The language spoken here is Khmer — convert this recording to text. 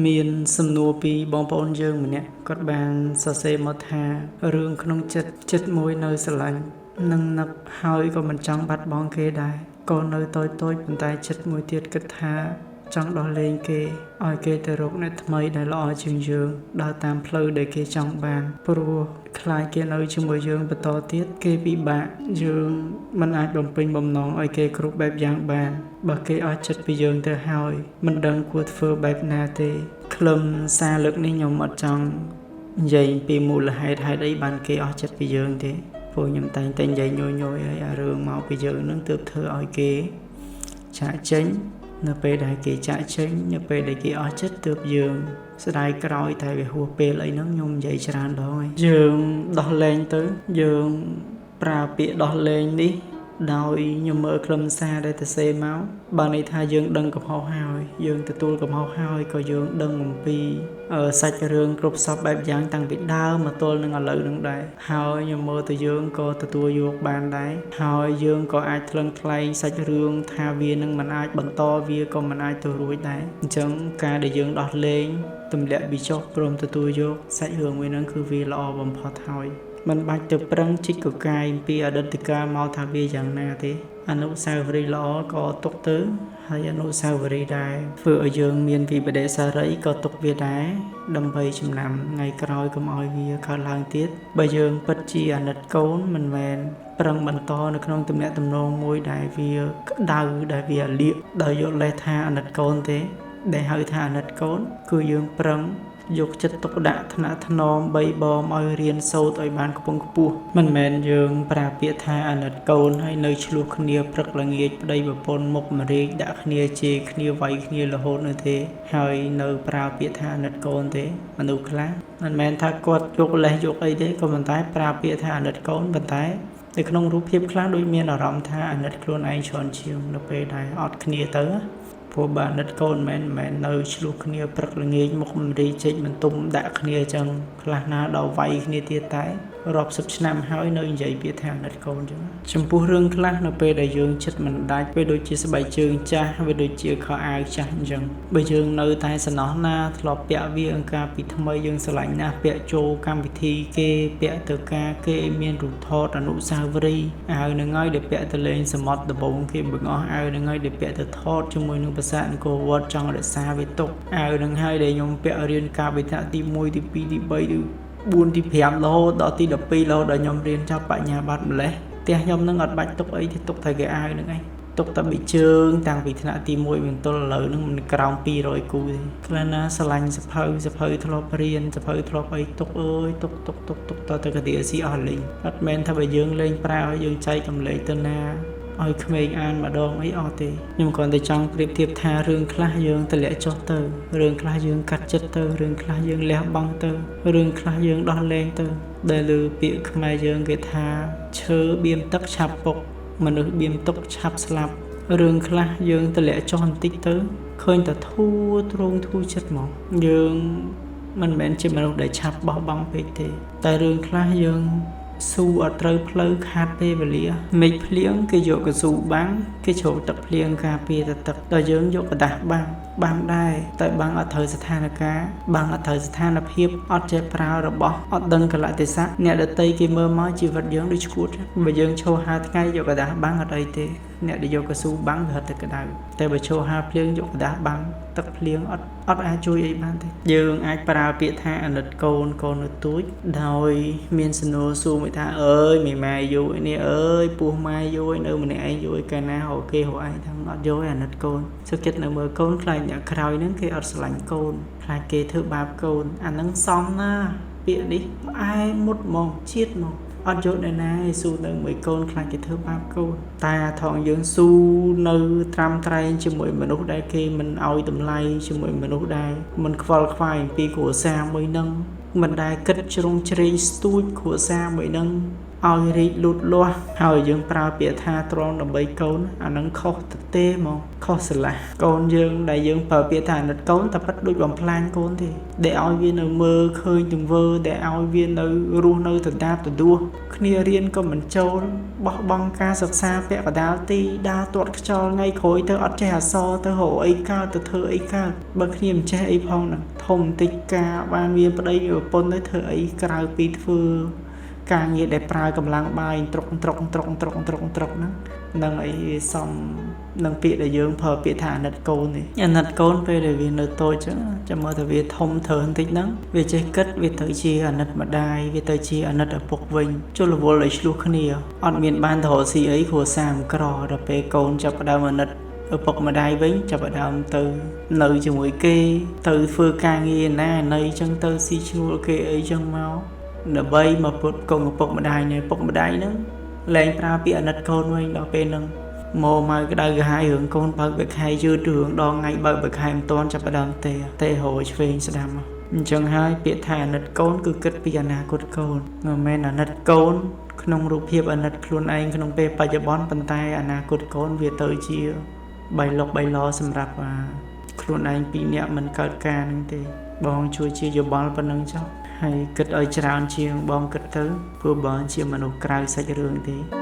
មានសំណួរពីបងប្អូនយើងម្នាក់គាត់បានសរសេរមកថារឿងក្នុងចិត្តមួយនៅស្រឡាញ់នឹងនឹកហើយក៏មិនចង់បាត់បង់គេដែរក៏នៅតូចប៉ុន្តែចិត្តមួយទៀតគិតថាចង់ដោះលែងគេឲ្យគេទៅរកអ្នកថ្មីដែលល្អជាងយើងដើរតាមផ្លូវដែលគេចង់បានព្រោះខ្លាចគេនៅជាមួយយើងបន្តទៀតគេពិបាកយើងមិនអាចបំពេញបំណងឲ្យគេគ្រប់បែបយ៉ាងបានបើគេអស់ចិត្តពីយើងទៅហើយមិនដឹងគួរធ្វើបែបណាទេខ្លឹមសារលើកនេះខ្ញុំអត់ចង់និយាយពីមូលហេតុអីបានគេអស់ចិត្តពីយើងទេព្រោះខ្ញុំតែងតែនិយាយញយហើយអារឿងមកពីយើងនឹងទើបធ្វើឲ្យគេចាក់ចេញនៅពេលដែលគេចាក់ចេញនៅពេលដែលគេអស់ចិត្តទើបយើងស្ដាយក្រោយតែវាហួសពេលអីហ្នឹងខ្ញុំនិយាយច្រើនដងហើយយើងដោះលែងទៅយើងប្រើពាក្យដោះលែងនេះដោយខ្ញុំមើលខ្លឹមសារដែលទៅសេមកបានន័យថាយើងដឹងកំហុសហើយយើងទទួលកំហុសហើយក៏យើងដឹងអំពីសាច់រឿងគ្រប់សពបែបយ៉ាងតាំងពីដើមមកទល់នឹងឥឡូវនឹងដែរហើយខ្ញុំមើលទៅយើងក៏ទទួលយកបានដែរហើយយើងក៏អាចថ្លឹងថ្លែងសាច់រឿងថាវានឹងមិនអាចបន្តវាក៏មិនអាចទៅរួចដែរអញ្ចឹងការដែលយើងដោះលែងទម្លាក់វាចុះព្រមទទួលយកសាច់រឿងមួយហ្នឹងគឺវាល្អបំផុតហើយមិនបាច់ទៅប្រឹងជីកកកាយពីអតីតកាលមកថាវាយ៉ាងណាទេអនុស្សាវរីយ៍ល្អក៏ទុកទៅហើយអនុស្សាវរីយ៍ដែរធ្វើឲ្យយើងមានវិបដិសារីក៏ទុកវាដែរដើម្បីចំណាំថ្ងៃក្រោយកុំឲ្យវាកើតឡើងទៀតបើយើងពិតជាអាណិតកូនមិនមែនប្រឹងបន្តនៅក្នុងទំនាក់ទំនងមួយដែលវាក្តៅដែលវាលាកដោយយកលេសថាអាណិតកូនទេដែលហៅថាអាណិតកូនគឺយើងប្រឹងយកចិត្តទុកដាក់ថ្នាក់ថ្នមបីបងឲ្យរៀនសូត្រឲ្យបានខ្ពង់ខ្ពស់មិនមែនយើងប្រើពាក្យថាអាណិតកូនហើយនៅឆ្លោះគ្នាព្រឹកល្ងាចប្តីប្រពន្ធមុខម្រេចដាក់គ្នាជេរគ្នាវាយគ្នារហូតនោះទេហើយនៅប្រើពាក្យថាអាណិតកូនទេមនុស្សខ្លះមិនមែនថាគាត់យកលេសយកអីទេក៏ប៉ុន្តែប្រើពាក្យថាអាណិតកូនប៉ុន្តែនៅក្នុងរូបភាពខ្លះដូចមានអារម្មណ៍ថាអាណិតខ្លួនឯងច្រើនជាងនៅពេលដែលអត់គ្នាទៅព្រោះបើអាណិតកូនមិនមែននៅឆ្លោះគ្នាព្រឹកល្ងាចមុខម្រីចេញបន្ទុំដាក់គ្នាអញ្ចឹងខ្លះណាដល់វាយគ្នាទៀតតែរាប់សិបឆ្នាំហើយនៅនិយាយពាក្យថាអាណិតកូនអញ្ចឹងចំពោះរឿងខ្លះនៅពេលដែលយើងចិត្តមិនដាច់ពេលដូចជាស្បែកជើងចាស់វាដូចជាខោអាវចាស់អញ្ចឹងបើយើងនៅតែសំណោះណាធ្លាប់ពាក់វាអង្ការពីថ្មីយើងស្រឡាញ់ណាស់ពាក់ចូលកម្មវិធីគេពាក់ទៅការគេមានរូបថតអនុស្សាវរីយ៍អាវនឹងហើយដែលពាក់ទៅលេងសមុទ្រដំបងគេបង្អស់អាវនឹងហើយដែលពាក់ទៅថតជាមួយនឹងប្រាសាទអង្គរវត្តចង់រក្សាវាទុកអាវនឹងហើយដែលខ្ញុំពាក់រៀនការវិទ្យាទី1ទី2ទី3ទី4ទី5រហូតដល់ទី12រហូតដល់ខ្ញុំរៀនចប់បញ្ញាបត្រម្លេះផ្ទះខ្ញុំនឹងអត់បាច់ទុកអីទេទុកតែគេអាវនឹងឯងទុកតែប៊ីជើងតាំងពីថ្នាក់ទី1មកទល់ឥឡូវនឹងមិនក្រោម200គូទេខ្លះណាស្រឡាញ់សភៅធ្លាប់រៀនសភៅធ្លាប់អីទុកអើយទុកតទៅកាទីស៊ីអស់លេងអត់មែនថាបើយើងលេងប្រើឲ្យយើងចែកកំលេចទៅណាឲ្យក្មេងអានម្ដងអីអត់ទេខ្ញុំគ្រាន់តែចង់ប្រៀបធៀបថារឿងខ្លះយើងទម្លាក់ចុះទៅរឿងខ្លះយើងកាត់ចិត្តទៅរឿងខ្លះយើងលះបង់ទៅរឿងខ្លះយើងដោះលែងទៅដែលលើពាក្យខ្មែរយើងគេថាឈើបៀមទឹកឆាប់ពុកមនុស្សបៀមទុកឆាប់ស្លាប់រឿងខ្លះយើងទម្លាក់ចុះបន្តិចទៅឃើញតែធូរទ្រង់ធូរចិត្តមកយើងមិនមែនជាមនុស្សដែលឆាប់បោះបង់ពេកទេតែរឿងខ្លះយើងស៊ូអត់ត្រូវផ្លូវខាតពេលវេលាមេឃភ្លៀងគេយកកស៊ូបាំងគេជ្រោកទឹកភ្លៀងការពារទឹកដល់យើងយកกระดาษបាំងដែរតែបាំងអត់ត្រូវស្ថានភាពបាំងអត់ត្រូវស្ថានភាពអត់ចេះប្រើរបស់អត់ដឹងកលៈទេសៈអ្នកដតីគេមើលមកជីវិតយើងដូចឈួតបើយើងឈរហាលថ្ងៃយកกระดาษបាំងអត់អីទេអ្នកដែលយកកស៊ូបាំងវាហត់តែក្តៅតែបើឈរហាលភ្លៀងយកกระดาษបាំងទឹកភ្លៀងអត់អាចជួយអីបានទេយើងអាចប្រើពាក្យថាអាណិតកូននៅទូចដោយមានសំណួរសួរមួយថាអើយមីម៉ែយូរនេះអើយពោះម៉ែយូរនៅម្នាក់ឯងយូរកាលណាហៅគេហៅឯងថាអត់យូរអាណិតកូនសុខចិត្តនៅមើលកូនខ្លាចអ្នកក្រោយហ្នឹងគេអត់ស្រឡាញ់កូនខ្លាចគេធ្វើបាបកូនអាហ្នឹងសមណាពាក្យនេះផ្អែមមុតហ្មងជាតិហ្មងអត់យកដែរណាឲ្យស៊ូនៅមួយកូនខ្លាចគេធ្វើបាបកូនតែថងយើងស៊ូនៅត្រាំត្រែងជាមួយមនុស្សដែលគេមិនឲ្យតម្លៃជាមួយមនុស្សដែលមិនខ្វល់ខ្វាយអំពីគ្រួសារមួយនឹងមិនដែលគិតជ្រុងជ្រែងស្ទូចគ្រួសារមួយនឹងឲ្យរីកលូតលាស់ហើយយើងប្រើពាក្យថាត្រង់ដើម្បីកូនអានឹងខុសទៅទេហ្មងខុសស្រឡះកូនយើងដែលយើងប្រើពាក្យថាអាណិតកូនតែប៉ិតដូចបំផ្លាញកូនទេដែលឲ្យវានៅមើលឃើញទង្វើដែលឲ្យវានៅរស់នៅដដាបដដួស គ្នារៀនក៏មិនចូលបោះបង់ការសិក្សាពាក់កណ្ដាលទីដើរទាត់ខ្យល់ថ្ងៃក្រោយទៅអត់ចេះអក្សរទៅរកអីកើតទៅធ្វើអីកើតបើគ្នាមិនចេះអីផងហ្នឹងធំបន្តិចការបានមានប្តីមានប្រពន្ធទៅធ្វើអីក្រៅពីធ្វើការងារដែលប្រើកម្លាំងបាយត្រុកហ្នឹងអីសំនឹងពាក្យដែលយើងប្រើពាក្យថាអាណិតកូននេះអាណិតកូនពេលដែលវានៅតូចចឹងចាំមើលថាវាធំធើបន្តិចហ្នឹងវាចេះគិតវាទៅជាអាណិតម្ដាយវាទៅជាអាណិតឪពុកវិញជលវល់ឲ្យឆ្លោះគ្នាអត់មានបានទៅរកស៊ីអីគ្រួសារក្រដល់ពេលកូនចាប់ផ្ដើមអាណិតឪពុកម្ដាយវិញចាប់ផ្ដើមទៅនៅជាមួយគេទៅធ្វើការងារណាណីចឹងទៅស៊ីឈ្នួលគេអីចឹងមកដើម្បីមកពុតកូនឪពុកម្ដាយនេះឪពុកម្ដាយហ្នឹងលែងប្រើពាក្យអាណិតកូនវិញដល់ពេលហ្នឹងមកក្តៅក្រហាយរឿងកូនបើកបិខែយឺតរឿងដងថ្ងៃបើកបិខែមិនតាន់ចាប់ផ្ដើមទេហោឆ្វេងស្ដាំអញ្ចឹងហើយពាក្យថាអាណិតកូនគឺគិតពីអនាគតកូនមិនមែនអាណិតកូនក្នុងរូបភាពអាណិតខ្លួនឯងក្នុងពេលបច្ចុប្បន្នប៉ុន្តែអនាគតកូនវាទៅជាបៃលុកបៃឡសម្រាប់ខ្លួនឯងពីរនាក់មិនកើតការនឹងទេបងជួយជាយោបល់ប៉ុណ្ណឹងចុះហើយគិតឲ្យច្រើនជាងបងគិតទៅព្រោះបងជាមនុស្សក្រៅសាច់រឿងទេ